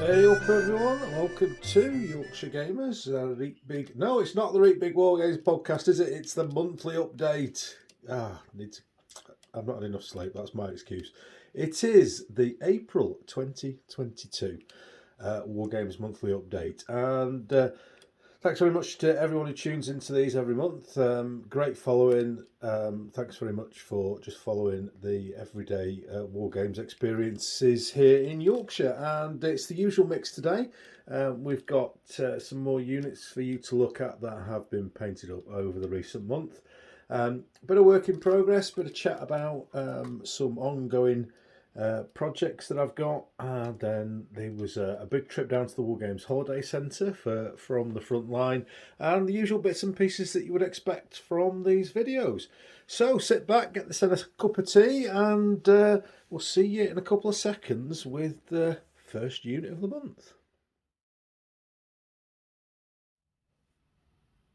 Hey up everyone, welcome to Yorkshire Gamers. No, it's not the Reap Big Wargames podcast, is it? It's the monthly update. I've not had enough sleep, that's my excuse. It is the April 2022 Wargames monthly update, and thanks very much to everyone who tunes into these every month. Great following. Thanks very much for just following the everyday Wargames experiences here in Yorkshire. And it's the usual mix today. We've got some more units for you to look at that have been painted up over the recent month. Bit of work in progress, bit of chat about some ongoing projects that I've got, and then there was a big trip down to the Wargames Holiday Centre from the front line, and the usual bits and pieces that you would expect from these videos. So sit back, get yourself a cup of tea, and we'll see you in a couple of seconds with the first unit of the month.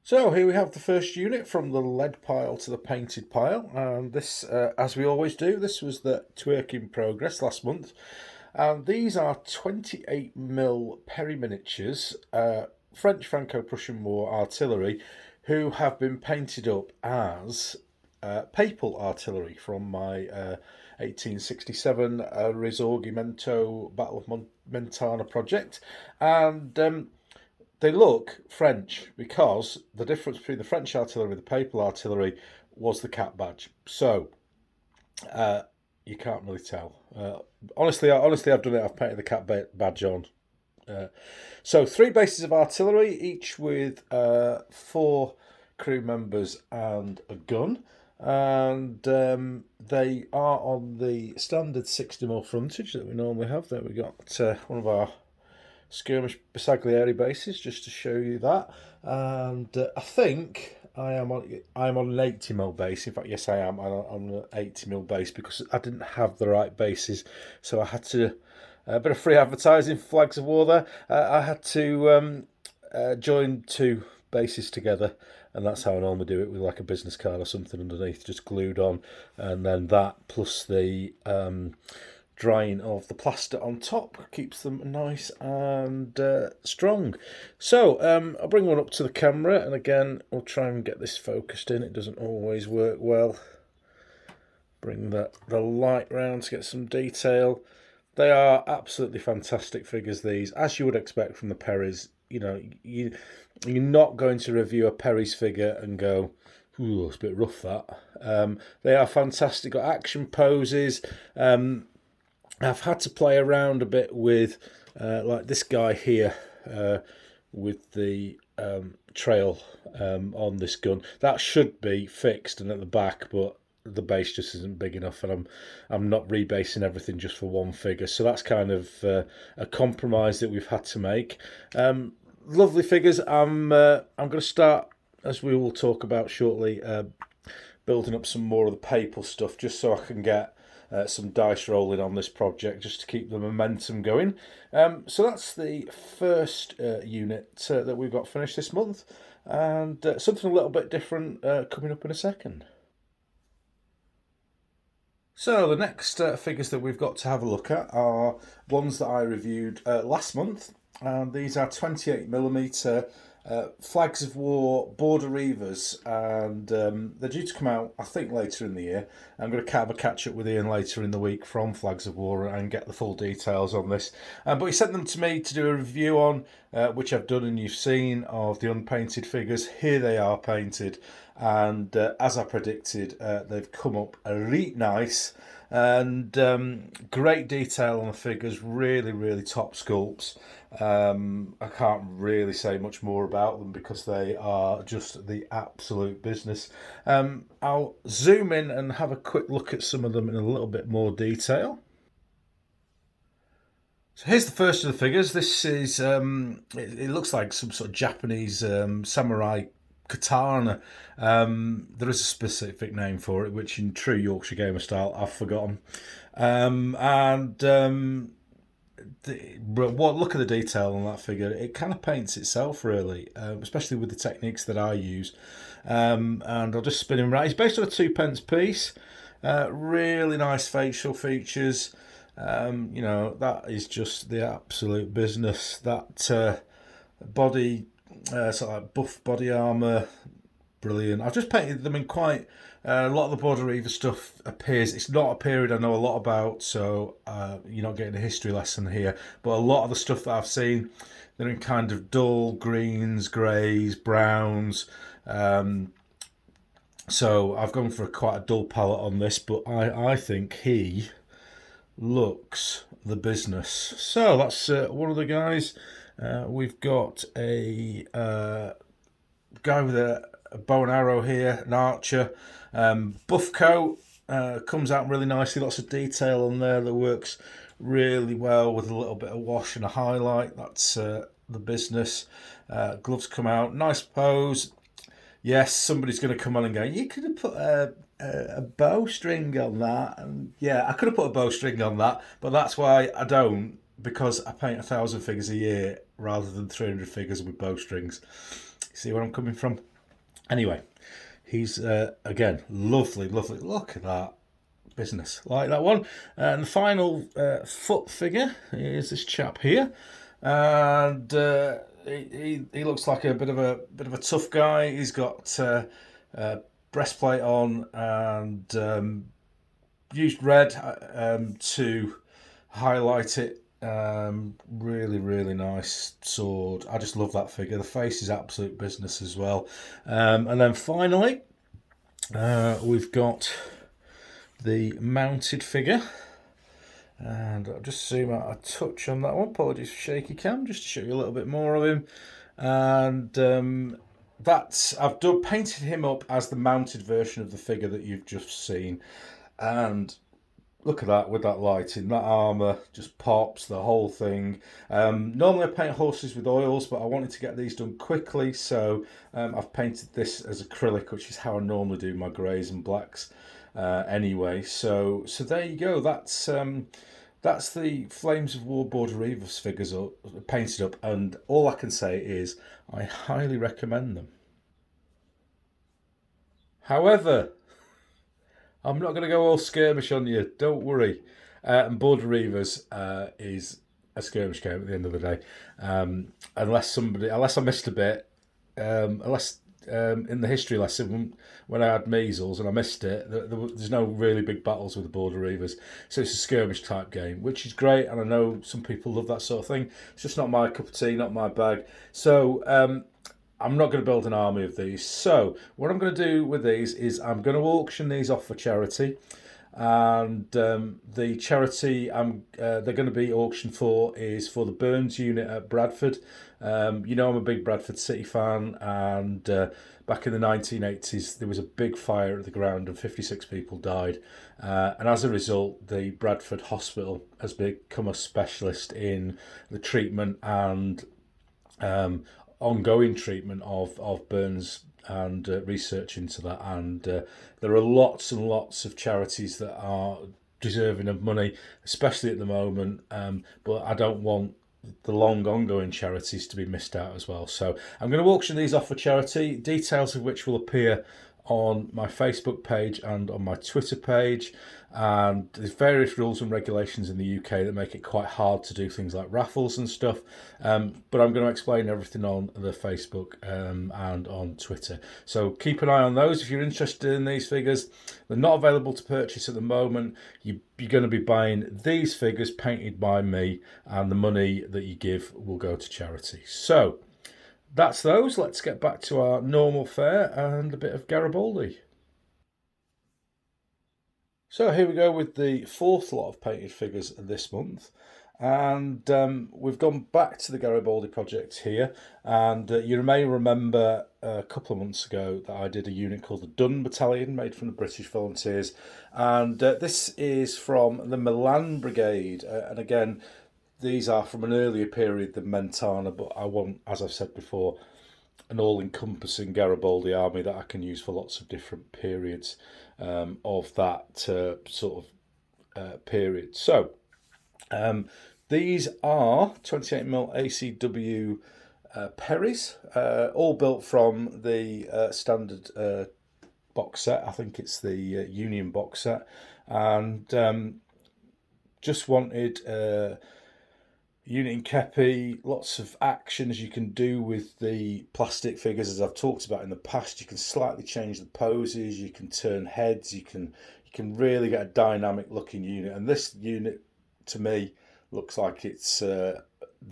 So here we have the first unit, from the lead pile to the painted pile, and this, as we always do, this was the work in progress last month, and these are 28mm Perry miniatures, French Franco-Prussian War artillery, who have been painted up as Papal artillery from my 1867 Risorgimento Battle of Mentana project, and they look French because the difference between the French artillery and the Papal artillery was the cap badge. So you can't really tell. Honestly, I've done it. I've painted the cap badge on. So 3 bases of artillery, each with 4 crew members and a gun. And they are on the standard 60mm frontage that we normally have. There we got one of our skirmish Bersaglieri bases, just to show you that. And I think I am on an 80mm base. In fact, yes, I am on an 80mm base because I didn't have the right bases, so I had to a bit of free advertising for Flags of War there. I had to join 2 bases together, and that's how I normally do it, with like a business card or something underneath just glued on, and then that plus the drying of the plaster on top keeps them nice and strong. So I'll bring one up to the camera, and again we'll try and get this focused in. It doesn't always work well. Bring the light round to get some detail. They are absolutely fantastic figures, these, as you would expect from the Perrys. You know, you're not going to review a Perry's figure and go, ooh, it's a bit rough, that. They are fantastic, got action poses. I've had to play around a bit with, like this guy here, with the trail on this gun. That should be fixed and at the back, but the base just isn't big enough, and I'm not rebasing everything just for one figure. So that's kind of a compromise that we've had to make. Lovely figures. I'm going to start, as we will talk about shortly, building up some more of the Papal stuff, just so I can get some dice rolling on this project, just to keep the momentum going. So that's the first unit that we've got finished this month, and something a little bit different coming up in a second. So the next figures that we've got to have a look at are ones that I reviewed last month, and these are 28mm Flags of War Border Reavers, and they're due to come out, I think, later in the year. I'm going to have a catch up with Ian later in the week from Flags of War and get the full details on this. But he sent them to me to do a review on, which I've done and you've seen, of the unpainted figures. Here they are painted, and as I predicted, they've come up elite nice, and great detail on the figures. Really, really top sculpts. I can't really say much more about them because they are just the absolute business. I'll zoom in and have a quick look at some of them in a little bit more detail. So here's the first of the figures. This is, it looks like some sort of Japanese samurai katana. There is a specific name for it, which in true Yorkshire Gamer style I've forgotten. Look at the detail on that figure. It kind of paints itself, really, especially with the techniques that I use. And I'll just spin him right. He's based on a 2p piece. Really nice facial features. You know, that is just the absolute business. That body, sort of like buff body armour, brilliant. I've just painted them in quite a lot of the Border Reaver stuff appears. It's not a period I know a lot about, so you're not getting a history lesson here. But a lot of the stuff that I've seen, they're in kind of dull greens, greys, browns. So I've gone for quite a dull palette on this, but I think he looks the business. So that's one of the guys. We've got a guy with a bow and arrow here, an archer. Buff coat, comes out really nicely. Lots of detail on there that works really well with a little bit of wash and a highlight. That's the business. Gloves come out. Nice pose. Yes, somebody's going to come on and go, you could have put a bowstring on that. And yeah, I could have put a bowstring on that, but that's why I don't, because I paint 1,000 figures a year rather than 300 figures with bowstrings. See where I'm coming from? Anyway, he's, again, lovely, lovely. Look at that business. Like that one. And the final foot figure is this chap here. And he looks like a bit of a tough guy. He's got breastplate on and used red to highlight it. Really, really nice sword. I just love that figure. The face is absolute business as well. And then finally, we've got the mounted figure. And I'll just zoom out a touch on that one. Apologies for shaky cam, just to show you a little bit more of him. And I've painted him up as the mounted version of the figure that you've just seen. And look at that with that lighting, that armour just pops, the whole thing. Normally I paint horses with oils, but I wanted to get these done quickly, so I've painted this as acrylic, which is how I normally do my greys and blacks anyway. So there you go. That's the Flames of War Border Reavers figures painted up, and all I can say is I highly recommend them. However, I'm not going to go all skirmish on you, don't worry. And Border Reavers is a skirmish game at the end of the day. Unless I missed a bit, unless in the history lesson when I had measles and I missed it, there's no really big battles with the Border Reavers. So it's a skirmish type game, which is great, and I know some people love that sort of thing. It's just not my cup of tea, not my bag. So I'm not going to build an army of these. So what I'm going to do with these is I'm going to auction these off for charity. And the charity they're going to be auctioned for is for the Burns unit at Bradford. You know, I'm a big Bradford City fan, and back in the 1980s there was a big fire at the ground and 56 people died. And as a result, the Bradford Hospital has become a specialist in the treatment and ongoing treatment of burns and research into that. And there are lots and lots of charities that are deserving of money, especially at the moment. But I don't want the long ongoing charities to be missed out as well. So I'm going to auction these off for charity, details of which will appear on my Facebook page and on my Twitter page. And there's various rules and regulations in the UK that make it quite hard to do things like raffles and stuff. But I'm going to explain everything on the Facebook and on Twitter. So keep an eye on those if you're interested in these figures. They're not available to purchase at the moment. You're going to be buying these figures painted by me, and the money that you give will go to charity. So that's those. Let's get back to our normal fare and a bit of Garibaldi. So here we go with the fourth lot of painted figures this month. And we've gone back to the Garibaldi project here. And you may remember a couple of months ago that I did a unit called the Dun Battalion, made from the British Volunteers. And this is from the Milan Brigade. And again, these are from an earlier period than Mentana, but I want, as I've said before, an all-encompassing Garibaldi army that I can use for lots of different periods of that sort of period. So these are 28mm ACW Perrys, all built from the standard box set. I think it's the Union box set. And just wanted unit in Kepi, lots of action as you can do with the plastic figures, as I've talked about in the past. You can slightly change the poses, you can turn heads, you can really get a dynamic looking unit. And this unit, to me, looks like it's the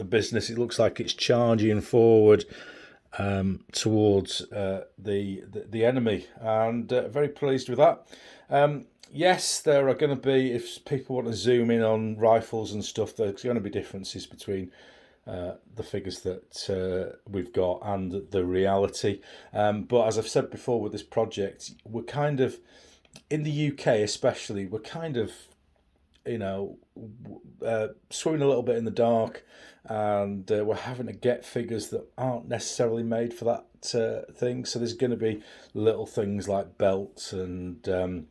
business. It looks like it's charging forward towards the enemy, and very pleased with that. Yes, there are going to be, if people want to zoom in on rifles and stuff, there's going to be differences between the figures that we've got and the reality. But as I've said before with this project, we're kind of, in the UK especially, we're kind of, swimming a little bit in the dark, and we're having to get figures that aren't necessarily made for that thing. So there's going to be little things like belts and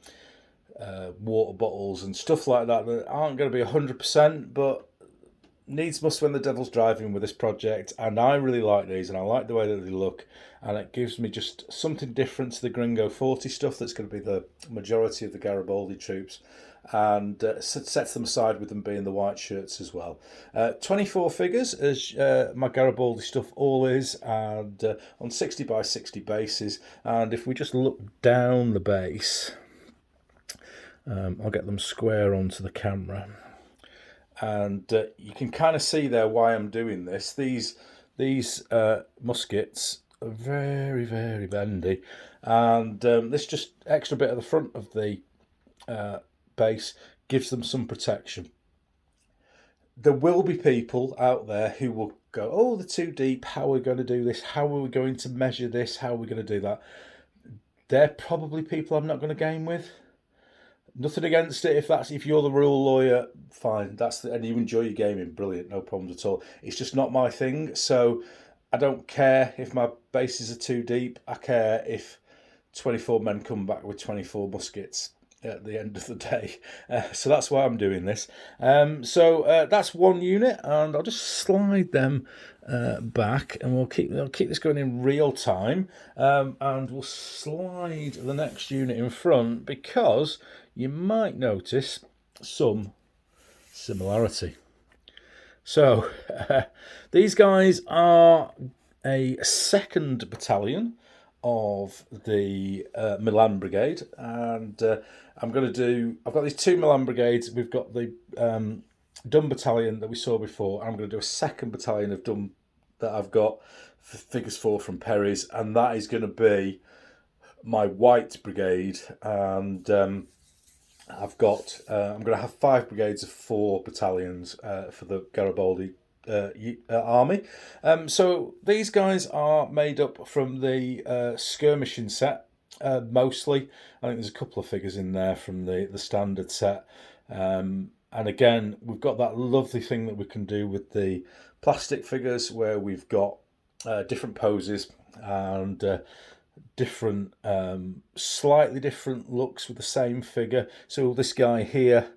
water bottles and stuff like that aren't going to be 100%, but needs must when the devil's driving with this project. And I really like these, and I like the way that they look, and it gives me just something different to the Gringo 40 stuff that's going to be the majority of the Garibaldi troops, and sets them aside with them being the white shirts as well. 24 figures, as my Garibaldi stuff all is, and on 60 by 60 bases. And if we just look down the base, I'll get them square onto the camera, and you can kind of see there why I'm doing this. These muskets are very, very bendy, and this just extra bit at the front of the base gives them some protection. There will be people out there who will go, oh, they're too deep, how are we going to do this, how are we going to measure this, how are we going to do that? They're probably people I'm not going to game with. Nothing against it. If you're the rule lawyer, fine. And you enjoy your gaming, brilliant, no problems at all. It's just not my thing. So I don't care if my bases are too deep. I care if 24 men come back with 24 muskets at the end of the day. So that's why I'm doing this. So that's one unit, and I'll just slide them back, and we'll keep this going in real time, and we'll slide the next unit in front, because you might notice some similarity. So these guys are a 2nd battalion of the Milan Brigade, and I've got these 2 Milan Brigades. We've got the Dun Battalion that we saw before. I'm going to do a 2nd battalion of Dun that I've got figures for from Perry's, and that is going to be my White Brigade. And I'm going to have 5 brigades of 4 battalions for the Garibaldi army. So these guys are made up from the skirmishing set, mostly. I think there's a couple of figures in there from the standard set. And again, we've got that lovely thing that we can do with the plastic figures, where we've got different poses and different, slightly different looks with the same figure. So this guy here,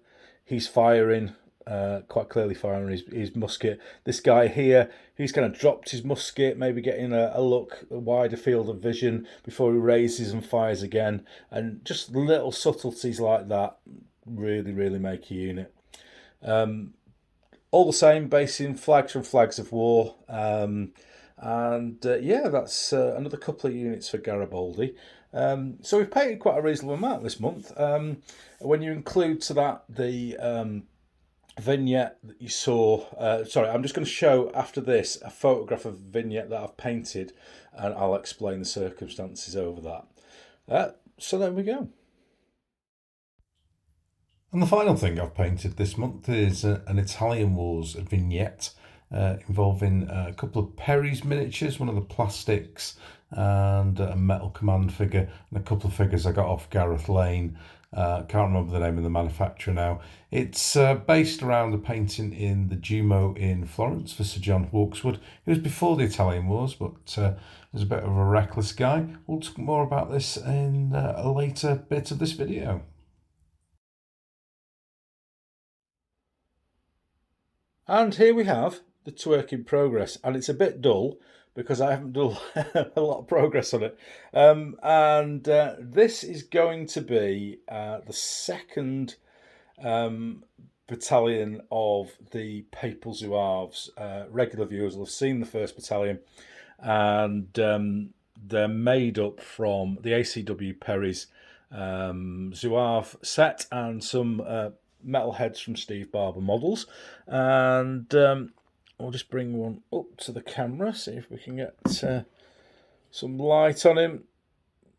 he's firing, quite clearly firing his musket. This guy here, he's kind of dropped his musket, maybe getting a wider field of vision before he raises and fires again. And just little subtleties like that really, really make a unit. All the same, basing flags from Flags of War. Yeah, that's another couple of units for Garibaldi. So we've painted quite a reasonable amount this month. When you include to that the vignette that you saw, I'm just going to show after this a photograph of a vignette that I've painted, and I'll explain the circumstances over that. So there we go. And the final thing I've painted this month is an Italian Wars vignette involving a couple of Perry's miniatures, one of the plastics, and a metal command figure, and a couple of figures I got off Gareth Lane. Can't remember the name of the manufacturer now. It's based around a painting in the Duomo in Florence for Sir John Hawkeswood. It was before the Italian Wars, but was a bit of a reckless guy. We'll talk more about this in a later bit of this video. And here we have the twerk in progress, and it's a bit dull because I haven't done a lot of progress on it. This is going to be the second battalion of the Papal Zouaves. Regular viewers will have seen the first battalion, and they're made up from the ACW Perry's Zouave set and some metal heads from Steve Barber models. And I'll just bring one up to the camera, see if we can get some light on him.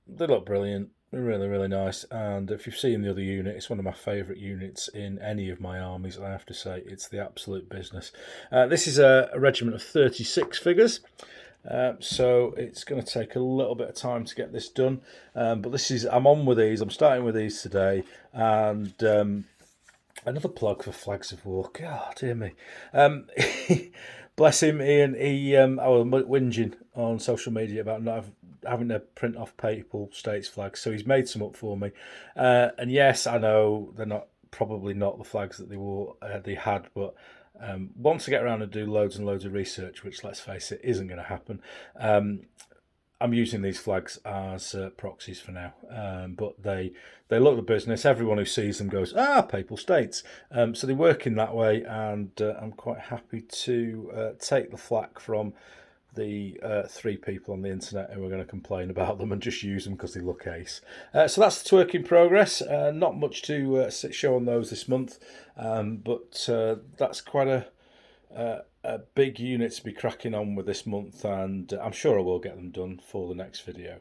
They look brilliant. They're really, really nice. And if you've seen the other unit, it's one of my favourite units in any of my armies. I have to say, it's the absolute business. This is a regiment of 36 figures. So it's going to take a little bit of time to get this done. But I'm on with these. I'm starting with these today. And another plug for Flags of War. God, dear me. Bless him, Ian. I was whinging on social media about not having to print off Papal States flags, so he's made some up for me. And yes, I know they're probably not the flags that they had, but once I get around and do loads and loads of research, which, let's face it, isn't going to happen, I'm using these flags as proxies for now. But they look the business. Everyone who sees them goes, Papal States. So they work in that way, and I'm quite happy to take the flak from the 3 people on the internet who are going to complain about them and just use them because they look ace. So that's the twerk in progress. Not much to show on those this month, but that's quite a big unit to be cracking on with this month, and I'm sure I will get them done for the next video.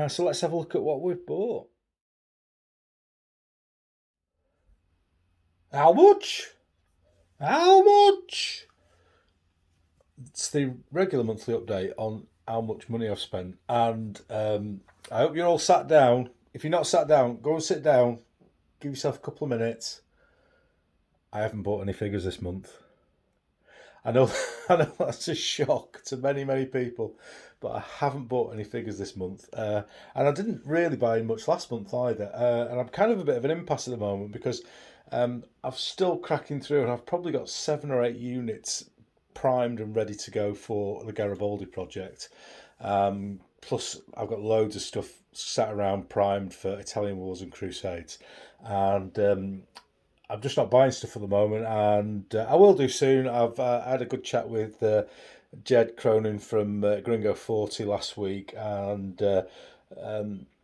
So let's have a look at what we've bought. How much? How much? It's the regular monthly update on how much money I've spent, and I hope you're all sat down. If you're not sat down, go and sit down. Give yourself a couple of minutes. I haven't bought any figures this month. I know that's a shock to many, many people, but I haven't bought any figures this month. And I didn't really buy much last month either. And I'm kind of a bit of an impasse at the moment because I'm still cracking through, and I've probably got 7 or 8 units primed and ready to go for the Garibaldi project. Plus, I've got loads of stuff sat around primed for Italian Wars and Crusades. And I'm just not buying stuff at the moment, and I will do soon. I've had a good chat with Jed Cronin from Gringo 40 last week, and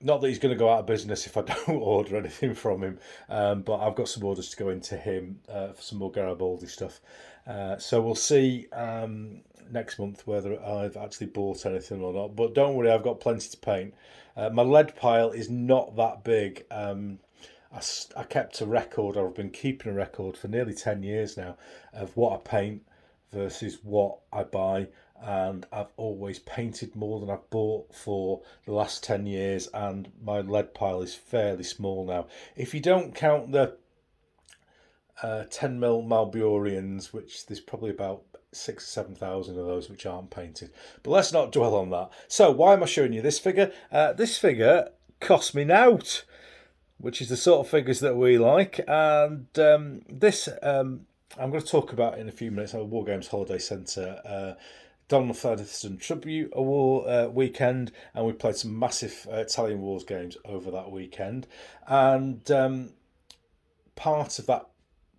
not that he's going to go out of business if I don't order anything from him, but I've got some orders to go into him for some more Garibaldi stuff. So we'll see next month whether I've actually bought anything or not. But don't worry, I've got plenty to paint. My lead pile is not that big. I kept a record, or I've been keeping a record for nearly 10 years now, of what I paint versus what I buy. And I've always painted more than I've bought for the last 10 years, and my lead pile is fairly small now. If you don't count the 10mm Malburians, which there's probably about 6,000 or 7,000 of those which aren't painted. But let's not dwell on that. So why am I showing you this figure? This figure cost me nought, which is the sort of figures that we like. And this I'm going to talk about in a few minutes. Our Wargames Holiday Centre Donald Featherstone Tribute Award weekend, and we played some massive Italian Wars games over that weekend. And part of that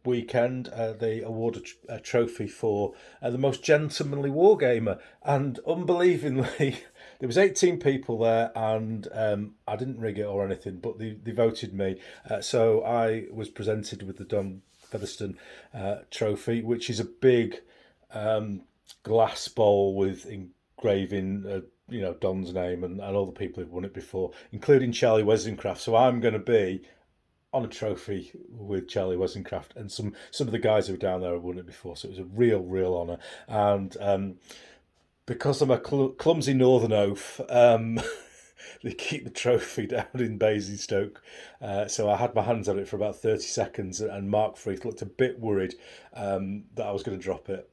weekend, they awarded a trophy for the most gentlemanly wargamer, and unbelievingly, there was 18 people there, and I didn't rig it or anything, but they voted me. So I was presented with the Don Featherstone trophy, which is a big glass bowl with engraving, Don's name and all the people who've won it before, including Charlie Wesencraft. So I'm going to be on a trophy with Charlie Wesencraft, and some of the guys who were down there have won it before. So it was a real honour. And because I'm a clumsy northern oaf, they keep the trophy down in Basingstoke. So I had my hands on it for about 30 seconds, and Mark Freeth looked a bit worried that I was going to drop it.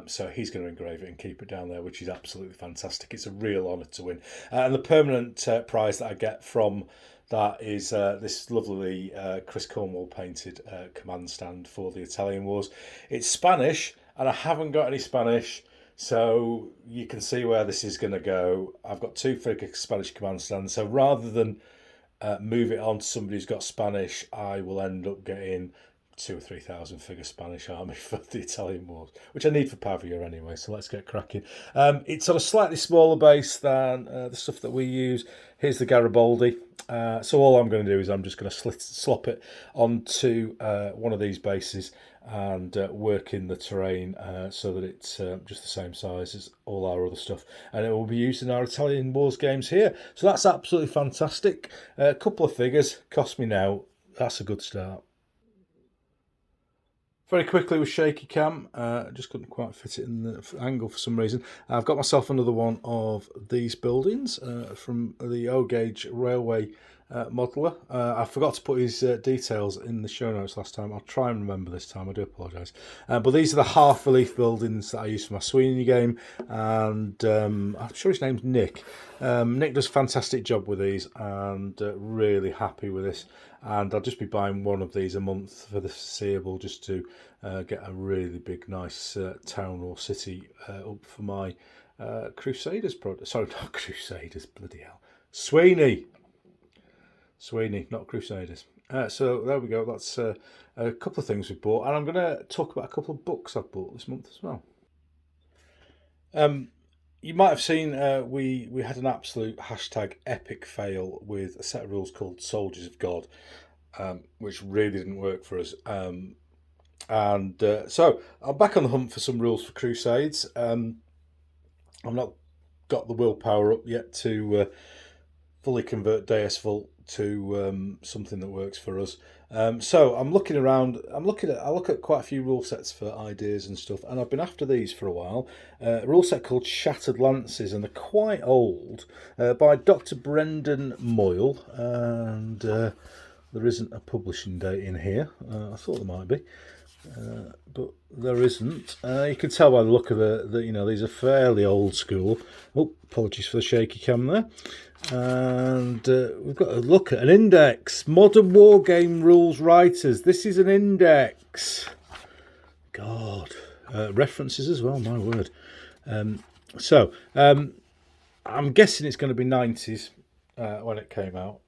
So he's going to engrave it and keep it down there, which is absolutely fantastic. It's a real honour to win. And the permanent prize that I get from that is this lovely Chris Cornwall painted command stand for the Italian Wars. It's Spanish, and I haven't got any Spanish, so you can see where this is going to go. I've got 2 Spanish command stands, so rather than move it on to somebody who's got Spanish, I will end up getting 2,000 or 3,000 figure Spanish army for the Italian wars, which I need for Pavia anyway, so let's get cracking. It's on a slightly smaller base than the stuff that we use. Here's the Garibaldi. So all I'm going to do is I'm just going to slop it onto one of these bases and work in the terrain so that it's just the same size as all our other stuff, and it will be used in our Italian Wars games here. So that's absolutely fantastic. A couple of figures cost me now. That's a good start. Very quickly with shaky cam, just couldn't quite fit it in the angle for some reason. I've got myself another one of these buildings from the O-Gauge Railway modeller. I forgot to put his details in the show notes last time. I'll try and remember this time, I do apologise. But these are the half relief buildings that I use for my Sweeney game, and I'm sure his name's Nick. Nick does a fantastic job with these, and really happy with this. And I'll just be buying one of these a month for the foreseeable, just to get a really big, nice town or city up for my Crusaders project. Sorry, not Crusaders, bloody hell. Sweeney, not Crusaders. So there we go. That's a couple of things we've bought. And I'm going to talk about a couple of books I've bought this month as well. You might have seen we had an absolute hashtag epic fail with a set of rules called Soldiers of God, which really didn't work for us. So I'm back on the hunt for some rules for Crusades. I've not got the willpower up yet to fully convert Deus Vult to something that works for us. So I'm looking around. I look at quite a few rule sets for ideas and stuff, and I've been after these for a while. A rule set called Shattered Lances, and they're quite old, by Dr. Brendan Moyle, and there isn't a publishing date in here. I thought there might be, but there isn't. You can tell by the look of these are fairly old school. Oh, apologies for the shaky cam there. And we've got a look at an index. Modern Wargame Rules Writers. This is an index. God. References as well, my word. So I'm guessing it's going to be 90s when it came out.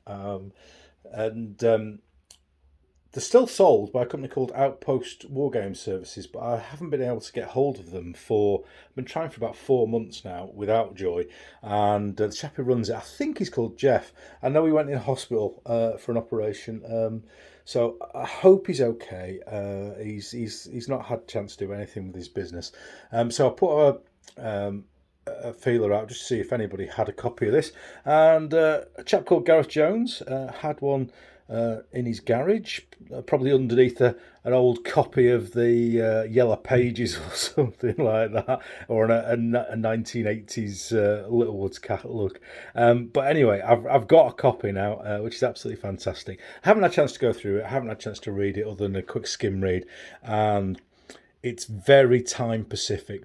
They're still sold by a company called Outpost Wargame Services, but I haven't been able to get hold of them I've been trying for about 4 months now without joy. And the chap who runs it, I think he's called Jeff. I know he went in hospital for an operation, so I hope he's okay. He's not had a chance to do anything with his business. So I put a feeler out just to see if anybody had a copy of this. And a chap called Gareth Jones had one in his garage, probably underneath an old copy of the Yellow Pages or something like that, or a 1980s Littlewoods catalogue. But anyway, I've got a copy now, which is absolutely fantastic. I haven't had a chance to go through it. I haven't had a chance to read it other than a quick skim read. It's very time specific,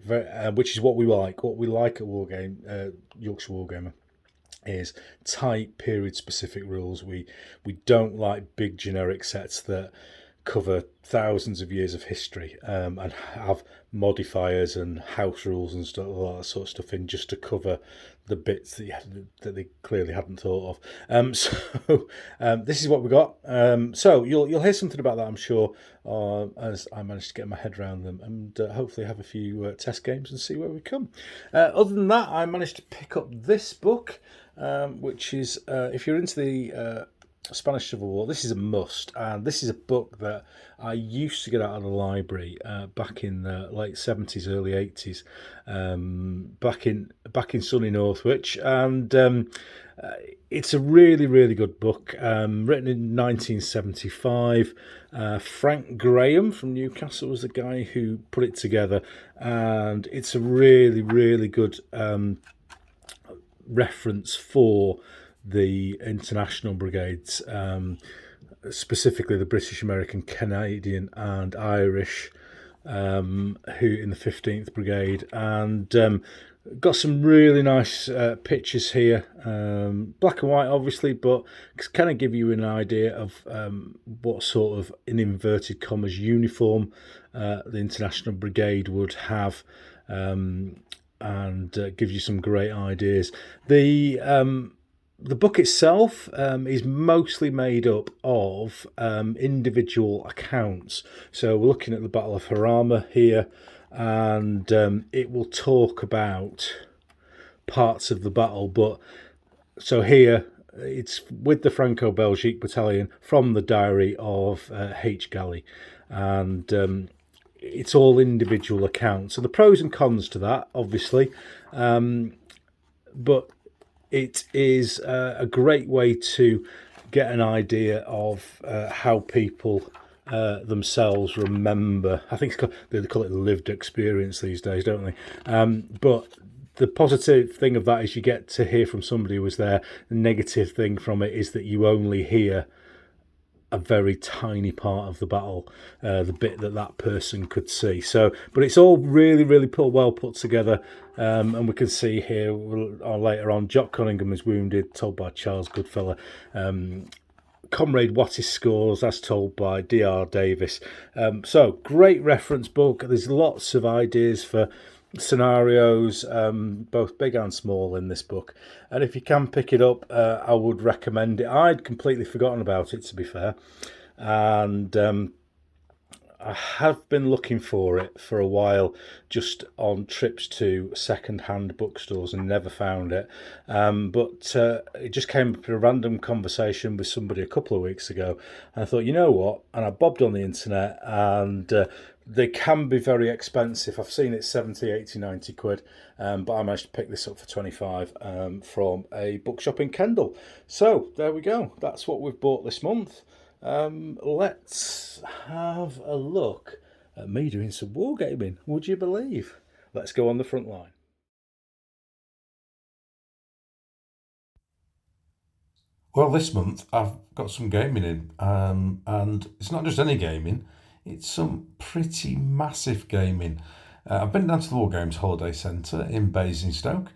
which is what we like. What we like at Yorkshire Wargamer is tight period specific rules. We don't like big generic sets that cover thousands of years of history and have modifiers and house rules and stuff, all that sort of stuff in just to cover the bits that they clearly hadn't thought of. So this is what we got. So you'll hear something about that, I'm sure, as I managed to get my head around them, and hopefully have a few test games and see where we come. Other than that, I managed to pick up this book, which is, if you're into the Spanish Civil War, this is a must, and this is a book that I used to get out of the library back in the late 70s, early 80s, back in sunny Northwich, and it's a really, really good book, written in 1975. Frank Graham from Newcastle was the guy who put it together, and it's a really, really good reference for the international brigades, specifically the British, American, Canadian and Irish, who in the 15th Brigade, and got some really nice pictures here, black and white obviously, but kind of give you an idea of what sort of, in inverted commas, uniform the international brigade would have, and gives you some great ideas. The the book itself is mostly made up of individual accounts. So we're looking at the Battle of Harama here, and it will talk about parts of the battle. But so here it's with the Franco-Belgique battalion from the diary of H. Galley, and it's all individual accounts. So the pros and cons to that, obviously, but it is a great way to get an idea of how people themselves remember. I think they call it lived experience these days, don't they? But the positive thing of that is you get to hear from somebody who was there. The negative thing from it is that you only hear a very tiny part of the battle, the bit that person could see. So, but it's all really, really well put together, and we can see here later on, Jock Cunningham is wounded, told by Charles Goodfellow. Comrade Wattis scores, as told by D.R. Davis. So, great reference book. There's lots of ideas for scenarios, both big and small, in this book, and if you can pick it up, I would recommend it. I'd completely forgotten about it, to be fair, and I have been looking for it for a while, just on trips to second-hand bookstores, and never found it. But it just came up in a random conversation with somebody a couple of weeks ago, and I thought, you know what? And I bobbed on the internet, and they can be very expensive. I've seen it 70, 80, 90 quid, but I managed to pick this up for 25 from a bookshop in Kendal. So there we go. That's what we've bought this month. Let's have a look at me doing some wargaming. Would you believe? Let's go on the front line. Well, this month I've got some gaming in, and it's not just any gaming, it's some pretty massive gaming. I've been down to the Wargames Holiday Centre in Basingstoke.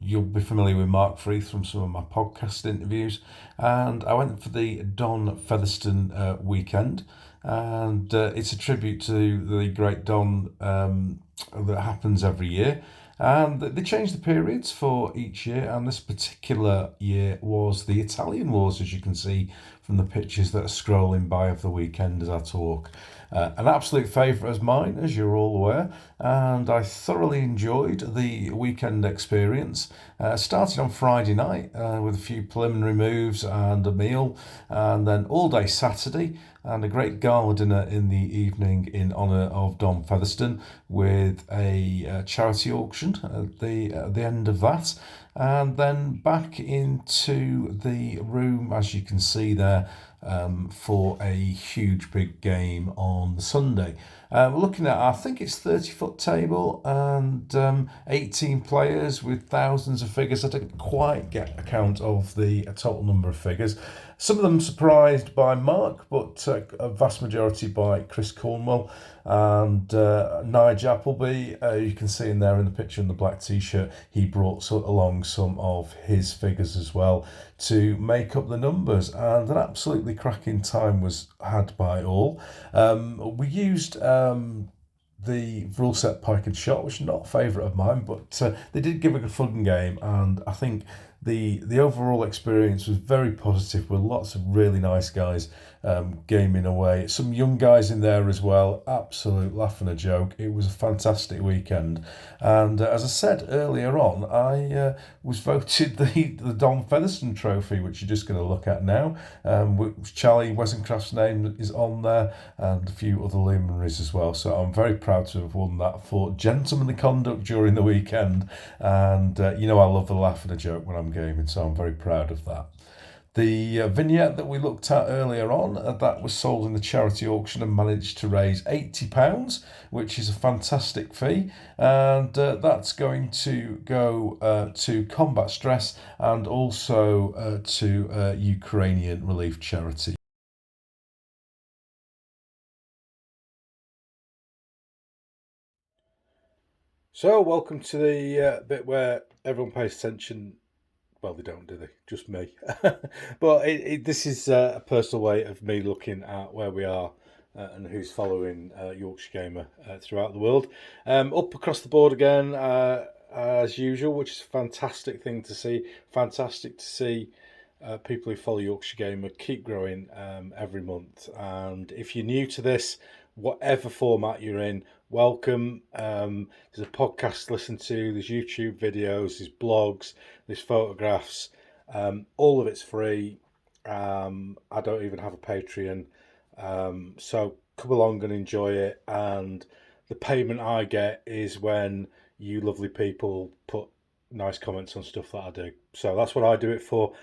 You'll be familiar with Mark Freeth from some of my podcast interviews, and I went for the Don Featherstone weekend, and it's a tribute to the great Don that happens every year. And they changed the periods for each year, and this particular year was the Italian Wars, as you can see from the pictures that are scrolling by of the weekend as I talk. An absolute favourite of mine, as you're all aware, and I thoroughly enjoyed the weekend experience. Started on Friday night with a few preliminary moves and a meal, and then all day Saturday, and a great gala dinner in the evening in honour of Don Featherstone, with a charity auction at the end of that, and then back into the room, as you can see there, for a huge big game on the Sunday. We're looking at, I think it's 30-foot table and 18 players with thousands of figures. I didn't quite get a count of the total number of figures. Some of them surprised by Mark, but a vast majority by Chris Cornwell and Nigel Appleby. You can see in there in the picture in the black t-shirt, he brought along some of his figures as well to make up the numbers, and an absolutely cracking time was had by all. We used the rule set Pike and Shot, which is not a favourite of mine, but they did give a good fun game, and I think the overall experience was very positive, with lots of really nice guys gaming away. Some young guys in there as well, absolute laugh and a joke. It was a fantastic weekend, and as I said earlier on, I was voted the Don Featherstone Trophy, which you're just going to look at now, which Charlie Wesencraft's name is on there, and a few other luminaries as well. So I'm very proud to have won that for gentlemanly conduct during the weekend, and I love the laugh and a joke when I'm gaming, so I'm very proud of that. The vignette that we looked at earlier on, that was sold in the charity auction and managed to raise £80, which is a fantastic fee, and that's going to go to combat stress and also to Ukrainian relief charity. So, welcome to the bit where everyone pays attention. Well, they don't, do they? Just me. But this is a personal way of me looking at where we are and who's following Yorkshire Gamer throughout the world. Up across the board again, as usual, which is a fantastic thing to see. Fantastic to see people who follow Yorkshire Gamer keep growing every month. And if you're new to this, whatever format you're in, welcome. There's a podcast to listen to, there's YouTube videos, there's blogs, there's photographs. All of it's free. I don't even have a Patreon. So come along and enjoy it. And the payment I get is when you lovely people put nice comments on stuff that I do. So that's what I do it for.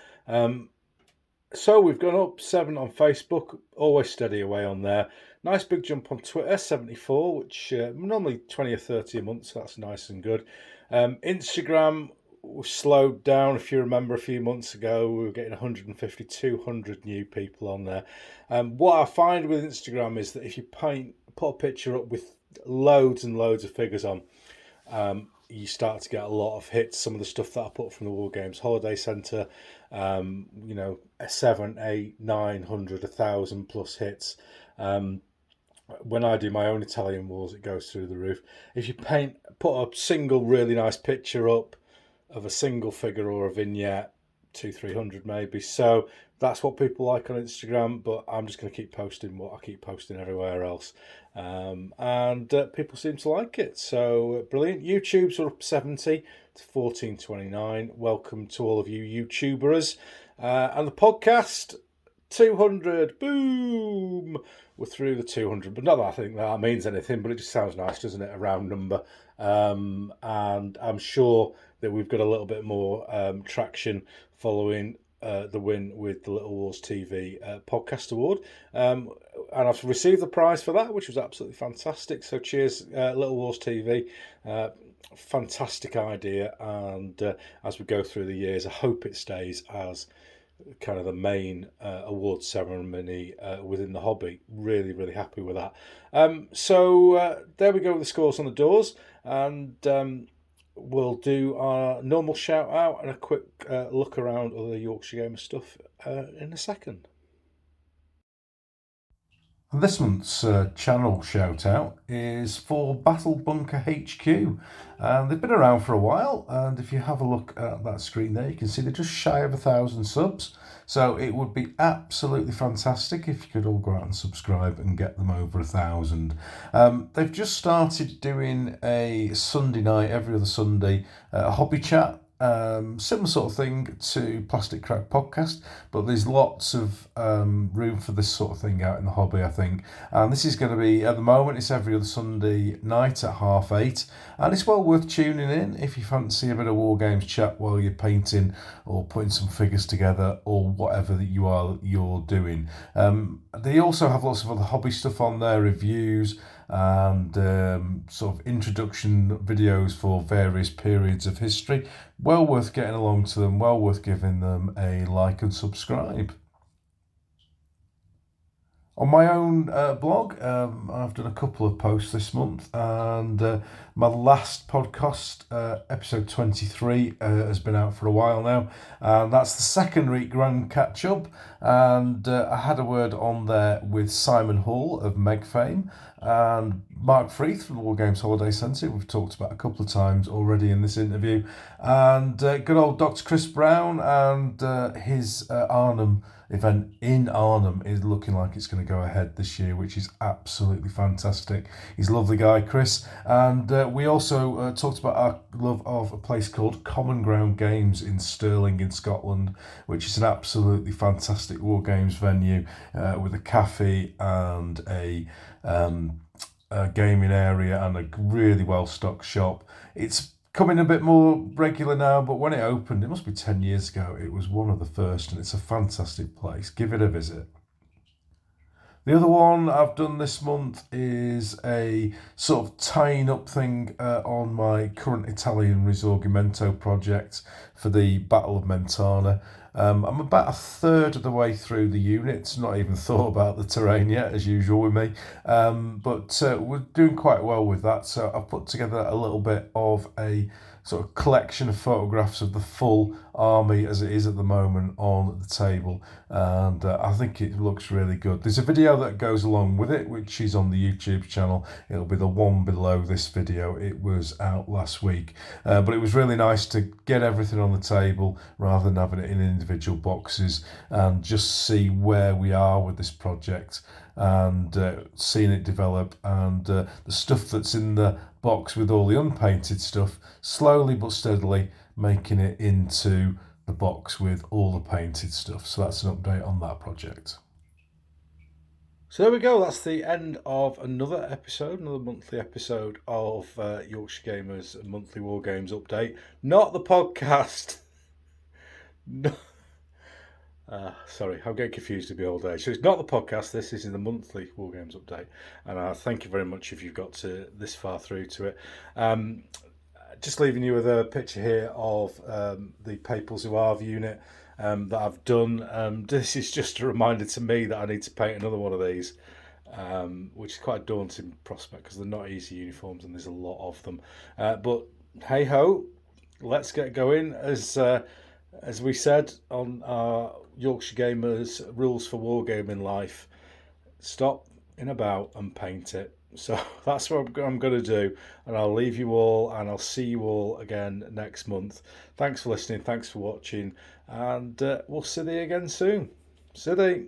So we've gone up 7 on Facebook, always steady away on there. Nice big jump on Twitter, 74, which normally 20 or 30 a month, so that's nice and good. Instagram slowed down. If you remember a few months ago, we were getting 150, 200 new people on there. What I find with Instagram is that if you put a picture up with loads and loads of figures on, you start to get a lot of hits. Some of the stuff that I put from the Wargames Holiday Centre, 7, 8, 900, 1,000 plus hits. When I do my own Italian wars, it goes through the roof. If you put a single really nice picture up of a single figure or a vignette, 200-300 maybe. So that's what people like on Instagram, but I'm just going to keep posting what I keep posting everywhere else. And people seem to like it. So brilliant. YouTube's up 70 to 1429. Welcome to all of you YouTubers. And the podcast, 200. Boom! We're through the 200, but not that I think that means anything, but it just sounds nice, doesn't it? A round number. And I'm sure that we've got a little bit more traction following the win with the Little Wars TV podcast award. And I've received the prize for that, which was absolutely fantastic. So cheers, Little Wars TV. Fantastic idea. And as we go through the years, I hope it stays as kind of the main award ceremony within the hobby. Really, really happy with that. So there we go with the scores on the doors. And we'll do our normal shout out and a quick look around other Yorkshire Gamer stuff in a second. And this month's channel shout out is for Battle Bunker HQ. They've been around for a while, and if you have a look at that screen there, you can see they're just shy of 1,000 subs. So it would be absolutely fantastic if you could all go out and subscribe and get them over 1,000. They've just started doing a Sunday night, every other Sunday, hobby chat. Similar sort of thing to Plastic Crack Podcast, but there's lots of room for this sort of thing out in the hobby, I think. And this is going to be, at the moment, it's every other Sunday night at 8:30, and it's well worth tuning in if you fancy a bit of Wargames chat while you're painting or putting some figures together or whatever that you're doing. They also have lots of other hobby stuff on there, reviews and sort of introduction videos for various periods of history. Well worth getting along to them, well worth giving them a like and subscribe. On my own blog, I've done a couple of posts this month, and my last podcast, episode 23, has been out for a while now, and that's the second week grand catch-up, and I had a word on there with Simon Hall of Meg fame, and Mark Freeth from the Wargames Holiday Centre, we've talked about a couple of times already in this interview, and good old Dr. Chris Brown and his Arnhem event in Arnhem is looking like it's going to go ahead this year, which is absolutely fantastic. He's a lovely guy, Chris. And we also talked about our love of a place called Common Ground Games in Stirling in Scotland, which is an absolutely fantastic war games venue with a cafe and a gaming area and a really well-stocked shop. It's coming a bit more regular now, but when it opened, it must be 10 years ago, it was one of the first, and it's a fantastic place. Give it a visit. The other one I've done this month is a sort of tying up thing on my current Italian Risorgimento project for the Battle of Mentana. I'm about a third of the way through the units, not even thought about the terrain yet, as usual with me, but we're doing quite well with that. So I've put together a little bit of a sort of collection of photographs of the full army as it is at the moment on the table, and I think it looks really good. There's a video that goes along with it, which is on the YouTube channel. It'll be the one below this video. It was out last week, but it was really nice to get everything on the table rather than having it in individual boxes, and just see where we are with this project, and seeing it develop, and the stuff that's in the box with all the unpainted stuff, slowly but steadily making it into the box with all the painted stuff. So that's an update on that project. So there we go. That's the end of another episode, another monthly episode of Yorkshire Gamer's monthly Wargames update. Not the podcast. No. Sorry, I'm getting confused with the old age. So it's not the podcast. This is in the monthly Wargames update, and thank you very much if you've got to this far through to it. Just leaving you with a picture here of the Papal Zouave unit that I've done. This is just a reminder to me that I need to paint another one of these, which is quite a daunting prospect because they're not easy uniforms and there's a lot of them. But hey ho, let's get going. As we said on our Yorkshire Gamers rules for wargaming life, stop in about and paint it. So that's what I'm going to do, and I'll leave you all, and I'll see you all again next month. Thanks for listening, thanks for watching, and we'll see you again soon. Sithee.